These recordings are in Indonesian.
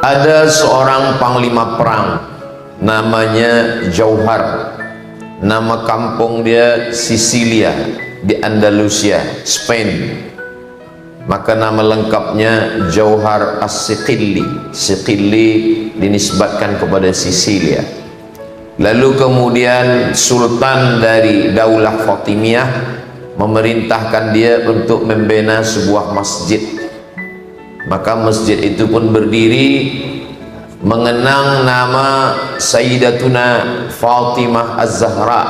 Ada seorang panglima perang namanya Jauhar. Nama kampung dia Sisilia di Andalusia, Spain. Maka nama lengkapnya Jauhar As-Siqilli. Siqilli dinisbatkan kepada Sisilia. Lalu kemudian sultan dari Daulah Fatimiyah memerintahkan dia untuk membina sebuah masjid. Maka masjid itu pun berdiri mengenang nama Sayyidatuna Fatimah Az-Zahra.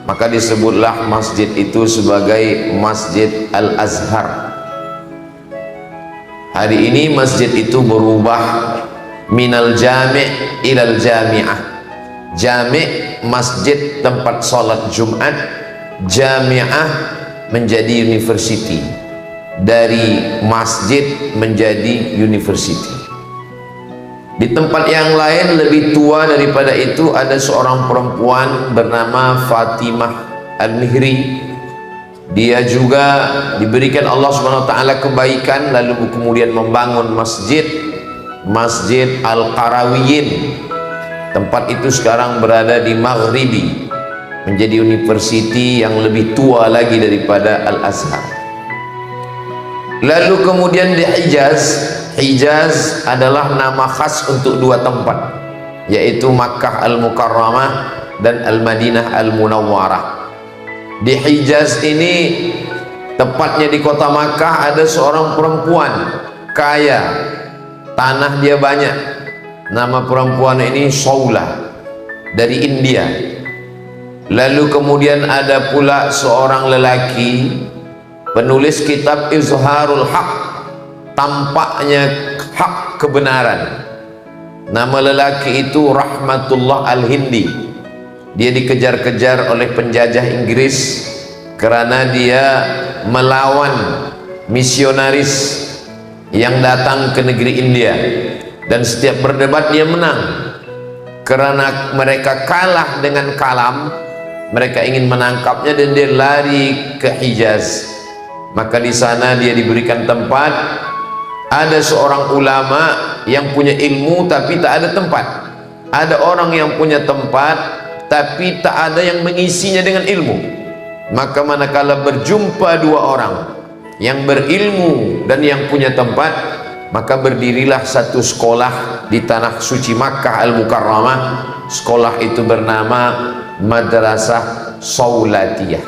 Maka disebutlah masjid itu sebagai Masjid Al-Azhar. Hari ini masjid itu berubah minal jami' ilal jami'ah. Jami' masjid tempat salat Jumat, jami'ah menjadi university. Dari masjid menjadi university. Di tempat yang lain lebih tua daripada itu ada seorang perempuan bernama Fatimah Al-Mihri. Dia juga diberikan Allah SWT kebaikan, lalu kemudian membangun Masjid Al-Qarawiyin. Tempat itu sekarang berada di Maghribi, menjadi university yang lebih tua lagi daripada Al-Azhar. Lalu kemudian di Hijaz adalah nama khas untuk dua tempat, yaitu Makkah Al-Mukarramah dan Al-Madinah Al-Munawwarah. Di Hijaz ini, tepatnya di kota Makkah, ada seorang perempuan kaya, tanah dia banyak. Nama perempuan ini Saulah dari India. Lalu kemudian ada pula seorang lelaki penulis kitab Izharul Haq, tampaknya hak kebenaran. Nama lelaki itu Rahmatullah Al-Hindi. Dia dikejar-kejar oleh penjajah Inggris karena dia melawan misionaris yang datang ke negeri India, dan setiap berdebat dia menang. Karena mereka kalah dengan kalam, mereka ingin menangkapnya dan dia lari ke Hijaz. Maka di sana dia diberikan tempat. Ada seorang ulama yang punya ilmu tapi tak ada tempat. Ada orang yang punya tempat tapi tak ada yang mengisinya dengan ilmu. Maka manakala berjumpa dua orang yang berilmu dan yang punya tempat, maka berdirilah satu sekolah di tanah suci Makkah Al-Mukarramah. Sekolah itu bernama Madrasah Saulatiyah.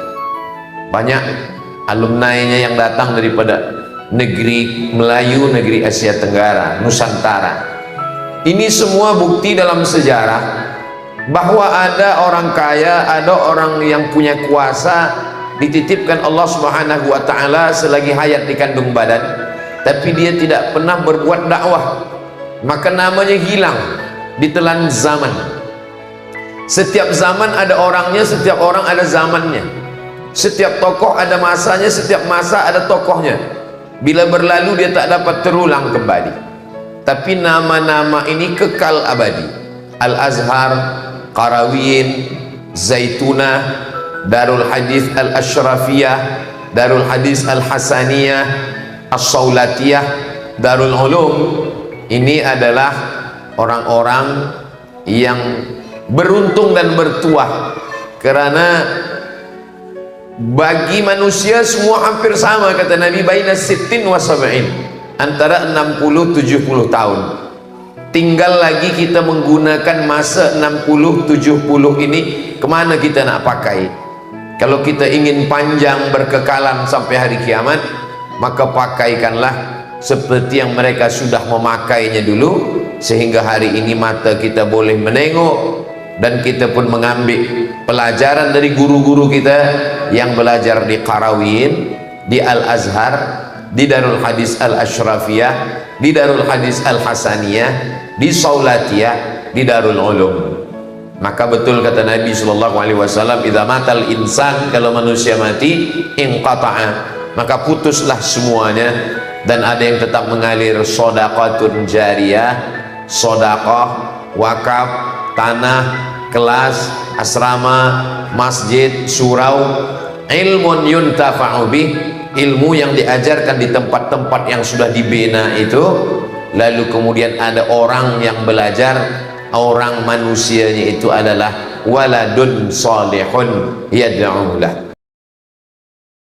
Banyak alumni-nya yang datang daripada negeri Melayu, negeri Asia Tenggara, Nusantara. Ini semua bukti dalam sejarah bahwa ada orang kaya, ada orang yang punya kuasa, dititipkan Allah Subhanahu wa Ta'ala selagi hayat di kandung badan, tapi dia tidak pernah berbuat dakwah, maka namanya hilang, ditelan zaman. Setiap zaman ada orangnya, setiap orang ada zamannya. Setiap tokoh ada masanya, setiap masa ada tokohnya. Bila berlalu dia tak dapat terulang kembali. Tapi nama-nama ini kekal abadi. Al-Azhar, Qarawiyin, Zaitunah, Darul Hadis Al-Ashrafiyah, Darul Hadis Al-Hasaniyah, As-Saulatiyah, Darul Ulum. Ini adalah orang-orang yang beruntung dan bertuah, karena bagi manusia semua hampir sama, kata Nabi, baina sittin wa sab'in, antara 60-70 tahun. Tinggal lagi kita menggunakan masa 60-70 ini kemana kita nak pakai. Kalau kita ingin panjang berkekalan sampai hari kiamat, maka pakaikanlah seperti yang mereka sudah memakainya dulu, sehingga hari ini mata kita boleh menengok, dan kita pun mengambil pelajaran dari guru-guru kita yang belajar di Qarawiyin, di Al-Azhar, di Darul Hadis Al-Ashrafiyah, di Darul Hadis Al-Hasaniyah, di Saulatiyah, di Darul Ulum. Maka betul kata Nabi SAW, idza matal insan, kalau manusia mati, inqata'a, maka putuslah semuanya, dan ada yang tetap mengalir shadaqatun jariyah, sedekah, wakaf, tanah, kelas, asrama, masjid, surau, ilmun yuntafa'u bih, ilmu yang diajarkan di tempat-tempat yang sudah dibina itu, lalu kemudian ada orang yang belajar, orang manusianya itu adalah waladun salihun yad'ulah.